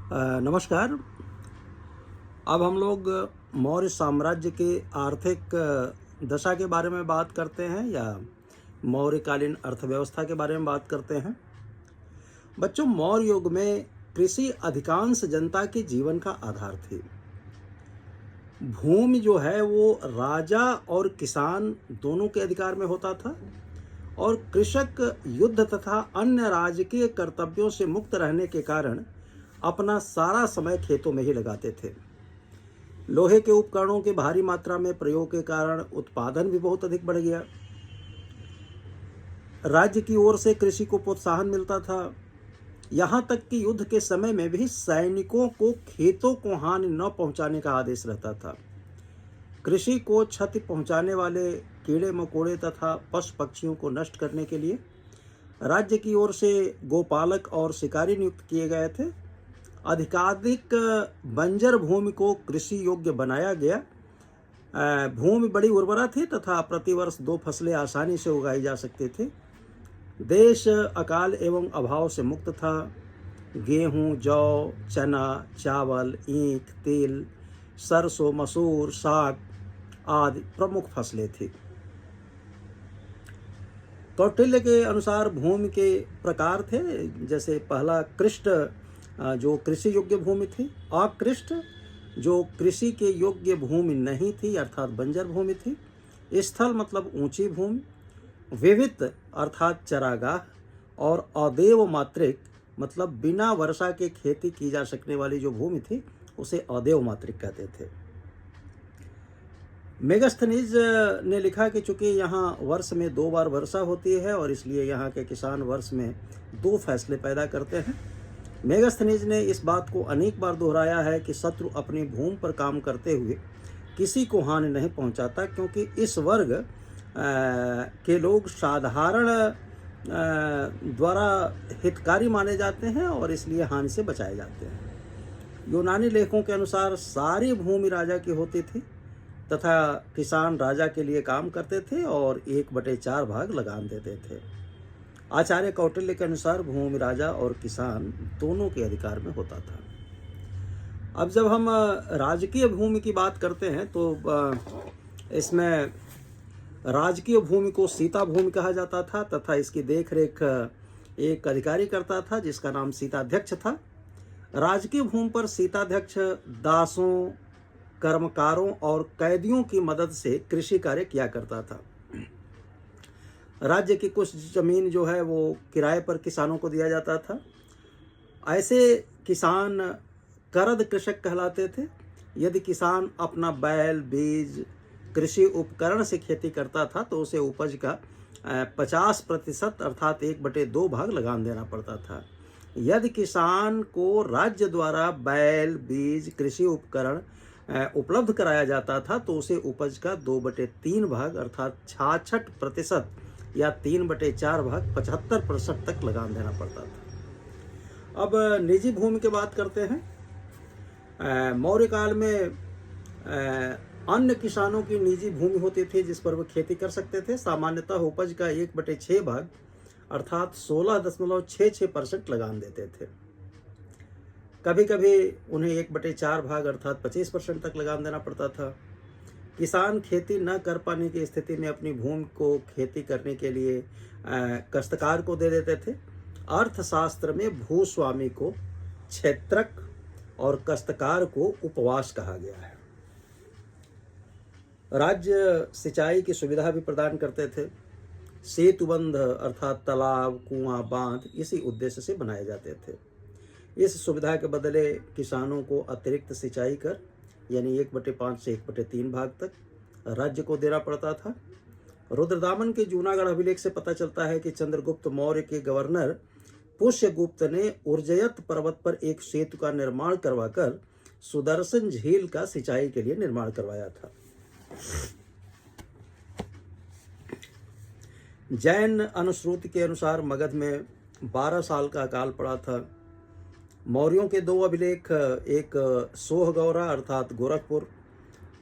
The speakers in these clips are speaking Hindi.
नमस्कार। अब हम लोग मौर्य साम्राज्य के आर्थिक दशा के बारे में बात करते हैं या मौर्यकालीन अर्थव्यवस्था के बारे में बात करते हैं। बच्चों, मौर्य युग में कृषि अधिकांश जनता के जीवन का आधार थी। भूमि जो है वो राजा और किसान दोनों के अधिकार में होता था और कृषक युद्ध तथा अन्य राजकीय कर्तव्यों से मुक्त रहने के कारण अपना सारा समय खेतों में ही लगाते थे। लोहे के उपकरणों के भारी मात्रा में प्रयोग के कारण उत्पादन भी बहुत अधिक बढ़ गया। राज्य की ओर से कृषि को प्रोत्साहन मिलता था। यहाँ तक कि युद्ध के समय में भी सैनिकों को खेतों को हानि न पहुंचाने का आदेश रहता था। कृषि को क्षति पहुंचाने वाले कीड़े मकोड़े तथा पशु पक्षियों को नष्ट करने के लिए राज्य की ओर से गोपालक और शिकारी नियुक्त किए गए थे। अधिकाधिक बंजर भूमि को कृषि योग्य बनाया गया। भूमि बड़ी उर्वरा थी तथा प्रतिवर्ष 2 फसलें आसानी से उगाई जा सकती थी। देश अकाल एवं अभाव से मुक्त था। गेहूं, जौ, चना, चावल, ईख, तिल, सरसों, मसूर, साग आदि प्रमुख फसलें थी। कौटिल्य के अनुसार भूमि के प्रकार थे, जैसे पहला कृष्ट जो कृषि योग्य भूमि थी, अकृष्ट जो कृषि के योग्य भूमि नहीं थी अर्थात बंजर भूमि थी, स्थल मतलब ऊंची भूमि, विविध अर्थात चरागाह और अदेव मात्रिक मतलब बिना वर्षा के खेती की जा सकने वाली जो भूमि थी उसे अदेव मात्रिक कहते थे। मेगास्थनीज ने लिखा कि चूंकि यहाँ वर्ष में 2 बार वर्षा होती है और इसलिए यहाँ के किसान वर्ष में 2 फैसले पैदा करते हैं। मेगास्थनीज ने इस बात को अनेक बार दोहराया है कि शत्रु अपनी भूमि पर काम करते हुए किसी को हानि नहीं पहुंचाता, क्योंकि इस वर्ग के लोग साधारण द्वारा हितकारी माने जाते हैं और इसलिए हानि से बचाए जाते हैं। यूनानी लेखों के अनुसार सारी भूमि राजा की होती थी तथा किसान राजा के लिए काम करते थे और 1/4 भाग लगान देते थे। आचार्य कौटिल्य के अनुसार भूमि राजा और किसान दोनों के अधिकार में होता था। अब जब हम राजकीय भूमि की बात करते हैं तो इसमें राजकीय भूमि को सीता भूमि कहा जाता था तथा इसकी देखरेख एक अधिकारी करता था जिसका नाम सीताध्यक्ष था। राजकीय भूमि पर सीताध्यक्ष दासों, कर्मकारों और कैदियों की मदद से कृषि कार्य किया करता था। राज्य की कुछ जमीन जो है वो किराए पर किसानों को दिया जाता था। ऐसे किसान करद कृषक कहलाते थे। यदि किसान अपना बैल, बीज, कृषि उपकरण से खेती करता था तो उसे उपज का 50% अर्थात 1/2 भाग लगान देना पड़ता था। यदि किसान को राज्य द्वारा बैल, बीज, कृषि उपकरण उपलब्ध कराया जाता था तो उसे उपज का 2/3 भाग अर्थात 66% या 3/4 भाग 75% तक लगान देना पड़ता था। अब निजी भूमि की बात करते हैं। मौर्य काल में अन्य किसानों की निजी भूमि होती थी जिस पर वो खेती कर सकते थे। सामान्यतः उपज का 1/6 भाग अर्थात 16.66% लगान देते थे। कभी कभी उन्हें 1/4 भाग अर्थात 25% तक लगान देना पड़ता था। किसान खेती न कर पाने की स्थिति में अपनी भूमि को खेती करने के लिए काश्तकार को दे देते थे। अर्थशास्त्र में भूस्वामी को क्षेत्रक और काश्तकार को उपवास कहा गया है। राज्य सिंचाई की सुविधा भी प्रदान करते थे। सेतुबंध अर्थात तालाब, कुआं, बांध इसी उद्देश्य से बनाए जाते थे। इस सुविधा के बदले किसानों को अतिरिक्त सिंचाई कर यानी 1/5 से 1/3 भाग तक राज्य को देना पड़ता था। रुद्रदामन के जूनागढ़ अभिलेख से पता चलता है कि चंद्रगुप्त मौर्य के गवर्नर पुष्यगुप्त ने उर्जयत पर्वत पर एक सेतु का निर्माण करवाकर सुदर्शन झील का सिंचाई के लिए निर्माण करवाया था। जैन अनुश्रुति के अनुसार मगध में 12 साल का अकाल पड़ा था। मौर्यों के 2 अभिलेख, एक सोहगौरा अर्थात गोरखपुर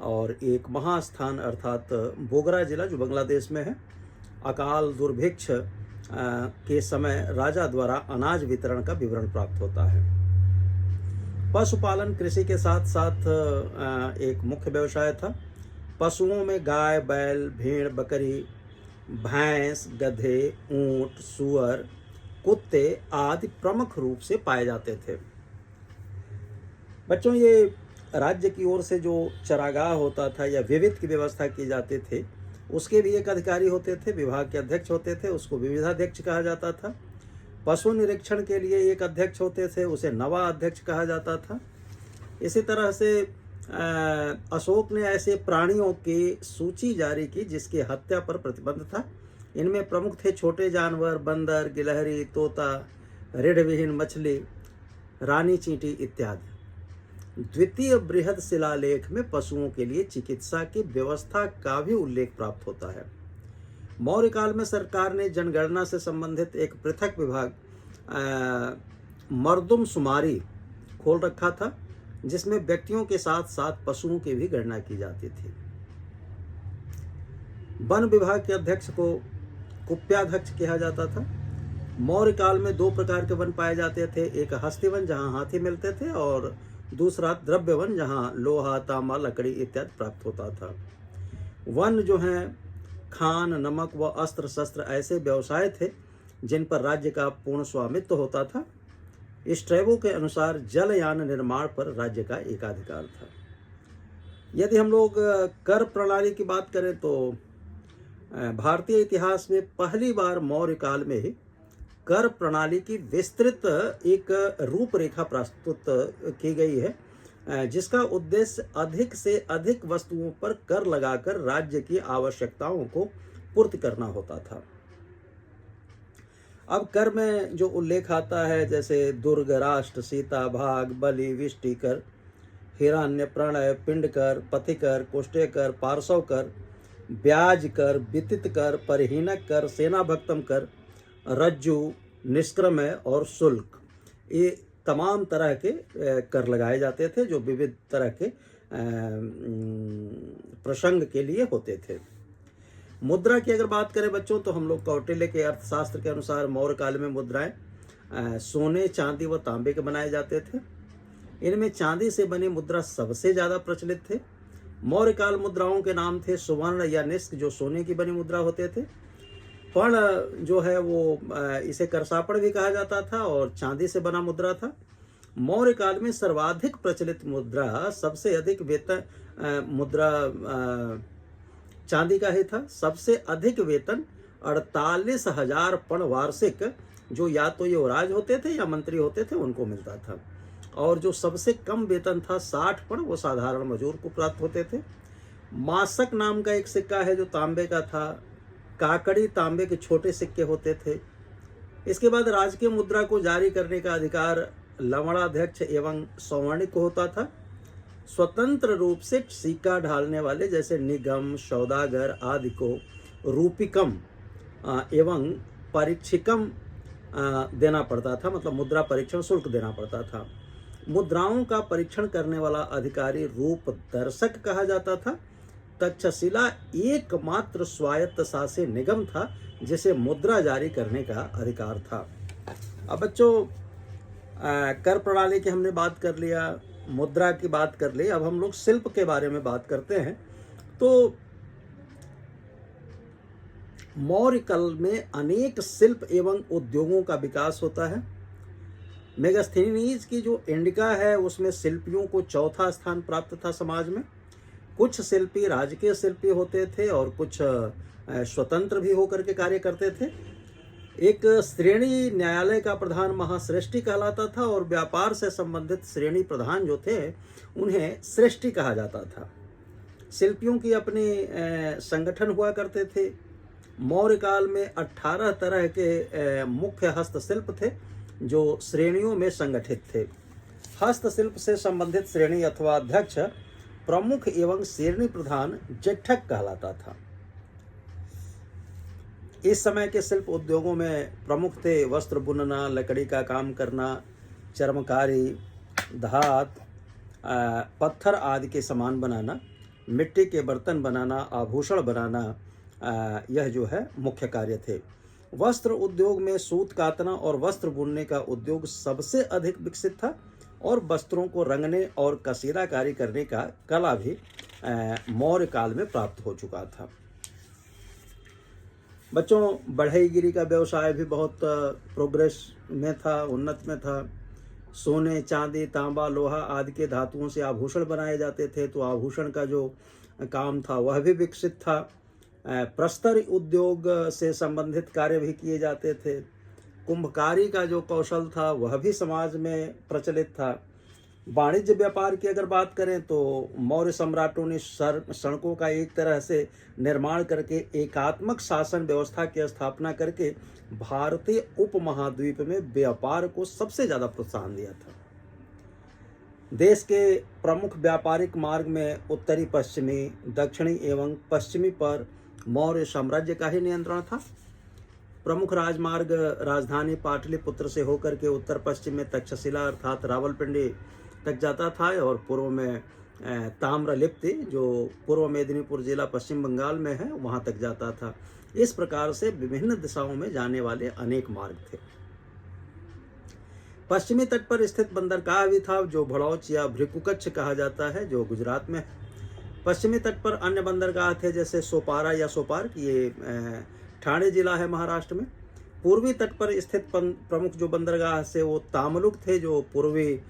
और एक महास्थान अर्थात बोगरा जिला जो बांग्लादेश में है, अकाल दुर्भिक्ष के समय राजा द्वारा अनाज वितरण का विवरण प्राप्त होता है। पशुपालन कृषि के साथ साथ एक मुख्य व्यवसाय था। पशुओं में गाय, बैल, भेड़, बकरी, भैंस, गधे, ऊंट, सूअर, कुत्ते आदि प्रमुख रूप से पाए जाते थे। बच्चों, ये राज्य की ओर से जो चरागाह होता था या विविध की व्यवस्था की जाते थे, उसके भी एक अधिकारी होते थे, विभाग के अध्यक्ष होते थे, उसको विविधाध्यक्ष कहा जाता था। पशु निरीक्षण के लिए एक अध्यक्ष होते थे, उसे नवा अध्यक्ष कहा जाता था। इसी तरह से अशोक ने ऐसे प्राणियों की सूची जारी की जिसकी हत्या पर प्रतिबंध था। इनमें प्रमुख थे छोटे जानवर, बंदर, गिलहरी, तोता, रीढ़विहीन मछली, रानी चींटी इत्यादि। द्वितीय बृहद शिलालेख में पशुओं के लिए चिकित्सा की व्यवस्था का भी उल्लेख प्राप्त होता है। मौर्य काल में सरकार ने जनगणना से संबंधित एक पृथक विभाग मर्दुमशुमारी खोल रखा था, जिसमें व्यक्तियों के साथ साथ पशुओं की भी गणना की जाती थी। वन विभाग के अध्यक्ष को कुप्याध्यक्ष कहा जाता था। मौर्य काल में दो प्रकार के वन पाए जाते थे, एक हस्ती वन जहाँ हाथी मिलते थे और दूसरा द्रव्य वन जहाँ लोहा, तांबा, लकड़ी इत्यादि प्राप्त होता था। वन जो हैं खान, नमक व अस्त्र शस्त्र ऐसे व्यवसाय थे जिन पर राज्य का पूर्ण स्वामित्व होता था। स्ट्रैबो के अनुसार जलयान निर्माण पर राज्य का एकाधिकार था। यदि हम लोग कर प्रणाली की बात करें तो भारतीय इतिहास में पहली बार मौर्य काल में ही कर प्रणाली की विस्तृत एक रूपरेखा प्रस्तुत की गई है, जिसका उद्देश्य अधिक से अधिक वस्तुओं पर कर लगाकर राज्य की आवश्यकताओं को पूर्ति करना होता था। अब कर में जो उल्लेख आता है जैसे दुर्ग, राष्ट्र, सीता, भाग, बलि, विष्टि कर, हिरण्य, प्रणय, पिंड कर, पथि कर, कोष्ठेय कर, पार्श्व कर, ब्याज कर, वितित कर, परिहीनक कर, सेना भक्तम कर, रज्जु, निष्क्रमय और शुल्क, ये तमाम तरह के कर लगाए जाते थे जो विविध तरह के प्रसंग के लिए होते थे। मुद्रा की अगर बात करें बच्चों तो हम लोग कौटिल्य के अर्थशास्त्र के अनुसार मौर्य काल में मुद्राएं सोने, चांदी व तांबे के बनाए जाते थे। इनमें चांदी से बनी मुद्रा सबसे ज़्यादा प्रचलित थे। मौर्य काल मुद्राओं के नाम थे सुवर्ण या निष्क, जो सोने की बनी मुद्रा होते थे। पर्ण जो है वो इसे करसापड़ भी कहा जाता था और चांदी से बना मुद्रा था। मौर्य काल में सर्वाधिक प्रचलित मुद्रा, सबसे अधिक वेतन मुद्रा चांदी का ही था। सबसे अधिक वेतन 48,000 पण वार्षिक, जो या तो युवराज होते थे या मंत्री होते थे, उनको मिलता था। और जो सबसे कम वेतन था 60 पण, वो साधारण मजदूर को प्राप्त होते थे। मासक नाम का एक सिक्का है जो तांबे का था। काकड़ी तांबे के छोटे सिक्के होते थे। इसके बाद राजकीय मुद्रा को जारी करने का अधिकार लवणाध्यक्ष एवं सौवर्णिक को होता था। स्वतंत्र रूप से सिक्का ढालने वाले जैसे निगम, सौदागर आदि को रूपिकम एवं परीक्षिकम देना पड़ता था, मतलब मुद्रा परीक्षण शुल्क देना पड़ता था। मुद्राओं का परीक्षण करने वाला अधिकारी रूप दर्शक कहा जाता था। तक्षशिला एकमात्र स्वायत्त शासी निगम था जिसे मुद्रा जारी करने का अधिकार था। अब बच्चों, कर प्रणाली की हमने बात कर लिया, मुद्रा की बात कर ली, अब हम लोग शिल्प के बारे में बात करते हैं। तो मौर्य काल में अनेक शिल्प एवं उद्योगों का विकास होता है। मेगास्थनीज की जो इंडिका है उसमें शिल्पियों को चौथा स्थान प्राप्त था समाज में। कुछ शिल्पी राजकीय शिल्पी होते थे और कुछ स्वतंत्र भी होकर के कार्य करते थे। एक श्रेणी न्यायालय का प्रधान महाश्रेष्ठी कहलाता था और व्यापार से संबंधित श्रेणी प्रधान जो थे उन्हें श्रेष्ठी कहा जाता था। शिल्पियों की अपने संगठन हुआ करते थे। मौर्य काल में 18 तरह के मुख्य हस्तशिल्प थे जो श्रेणियों में संगठित थे। हस्तशिल्प से संबंधित श्रेणी अथवा अध्यक्ष प्रमुख एवं श्रेणी प्रधान जेठक कहलाता था। इस समय के शिल्प उद्योगों में प्रमुख थे वस्त्र बुनना, लकड़ी का काम करना, चर्मकारी, धात, पत्थर आदि के सामान बनाना, मिट्टी के बर्तन बनाना, आभूषण बनाना, यह जो है मुख्य कार्य थे। वस्त्र उद्योग में सूत कातना और वस्त्र बुनने का उद्योग सबसे अधिक विकसित था। और वस्त्रों को रंगने और कसीदाकारी करने का कला भी मौर्य काल में प्राप्त हो चुका था। बच्चों, बढ़ईगिरी का व्यवसाय भी बहुत प्रोग्रेस में था, उन्नत में था। सोने, चांदी, तांबा, लोहा आदि के धातुओं से आभूषण बनाए जाते थे, तो आभूषण का जो काम था वह भी विकसित था। प्रस्तर उद्योग से संबंधित कार्य भी किए जाते थे। कुंभकारी का जो कौशल था वह भी समाज में प्रचलित था। वाणिज्य व्यापार की अगर बात करें तो मौर्य सम्राटों ने सड़कों का एक तरह से निर्माण करके एकात्मक शासन व्यवस्था की स्थापना करके भारतीय उपमहाद्वीप में व्यापार को सबसे ज़्यादा प्रोत्साहन दिया था। देश के प्रमुख व्यापारिक मार्ग में उत्तरी, पश्चिमी, दक्षिणी एवं पश्चिमी पर मौर्य साम्राज्य का ही नियंत्रण था। प्रमुख राजमार्ग राजधानी पाटलिपुत्र से होकर के उत्तर पश्चिम में तक्षशिला अर्थात रावलपिंडी तक जाता था और पूर्व में ताम्रलिप्ति जो पूर्व मेदिनीपुर जिला पश्चिम बंगाल में है वहां तक जाता था। इस प्रकार से विभिन्न दिशाओं में जाने वाले अनेक मार्ग थे। पश्चिमी तट पर स्थित बंदरगाह भी था जो भड़ौच या भृकुकच्छ कहा जाता है, जो गुजरात में है। पश्चिमी तट पर अन्य बंदरगाह थे जैसे सोपारा या सोपार, ये ठाणे जिला है महाराष्ट्र में। पूर्वी तट पर स्थित प्रमुख जो बंदरगाह से वो तामलुक थे जो पूर्वी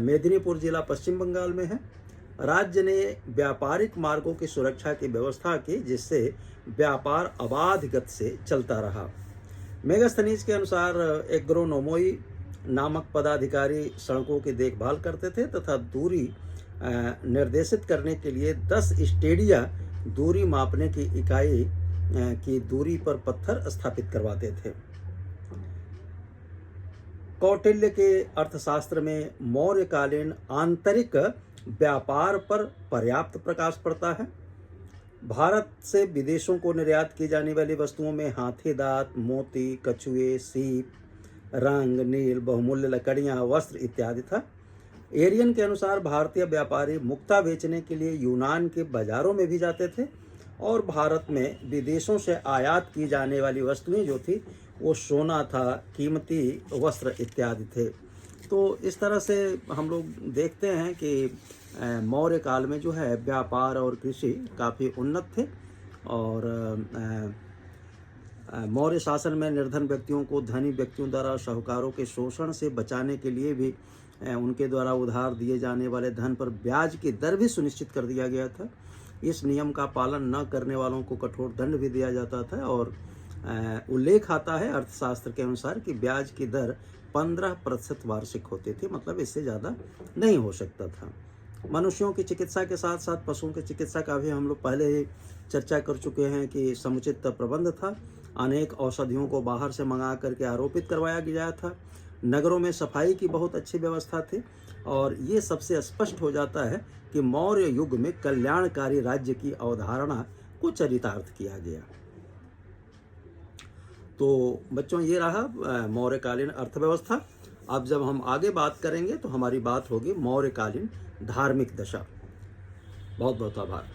मेदिनीपुर जिला पश्चिम बंगाल में है। राज्य ने व्यापारिक मार्गों की सुरक्षा की व्यवस्था की जिससे व्यापार अबाध गति से चलता रहा। मेगास्थनीज के अनुसार एग्रोनोमोई नामक पदाधिकारी सड़कों की देखभाल करते थे तथा दूरी निर्देशित करने के लिए 10 स्टेडिया दूरी मापने की इकाई की दूरी पर पत्थर स्थापित करवाते थे। कौटिल्य के अर्थशास्त्र में मौर्यकालीन आंतरिक व्यापार पर पर्याप्त प्रकाश पड़ता है। भारत से विदेशों को निर्यात की जाने वाली वस्तुओं में हाथी दांत, मोती, कछुए, सीप, रंग, नील, बहुमूल्य लकड़ियां, वस्त्र इत्यादि था। एरियन के अनुसार भारतीय व्यापारी मुक्ता बेचने के लिए यूनान के बाजारों में भी जाते थे और भारत में विदेशों से आयात की जाने वाली वस्तुएं जो थी वो सोना था, कीमती वस्त्र इत्यादि थे। तो इस तरह से हम लोग देखते हैं कि मौर्य काल में जो है व्यापार और कृषि काफ़ी उन्नत थे और मौर्य शासन में निर्धन व्यक्तियों को धनी व्यक्तियों द्वारा साहूकारों के शोषण से बचाने के लिए भी उनके द्वारा उधार दिए जाने वाले धन पर ब्याज की दर भी सुनिश्चित कर दिया गया था। इस नियम का पालन न करने वालों को कठोर दंड भी दिया जाता था और उल्लेख आता है अर्थशास्त्र के अनुसार कि ब्याज की दर 15% वार्षिक होती थी, मतलब इससे ज़्यादा नहीं हो सकता था। मनुष्यों की चिकित्सा के साथ साथ पशुओं की चिकित्सा का भी हम लोग पहले ही चर्चा कर चुके हैं कि समुचित प्रबंध था। अनेक औषधियों को बाहर से मंगा करके आरोपित करवाया गया था। नगरों में सफाई की बहुत अच्छी व्यवस्था थी और ये सबसे स्पष्ट हो जाता है कि मौर्य युग में कल्याणकारी राज्य की अवधारणा को चरितार्थ किया गया। तो बच्चों, ये रहा मौर्यकालीन अर्थव्यवस्था। अब जब हम आगे बात करेंगे तो हमारी बात होगी मौर्यकालीन धार्मिक दशा। बहुत बहुत आभार।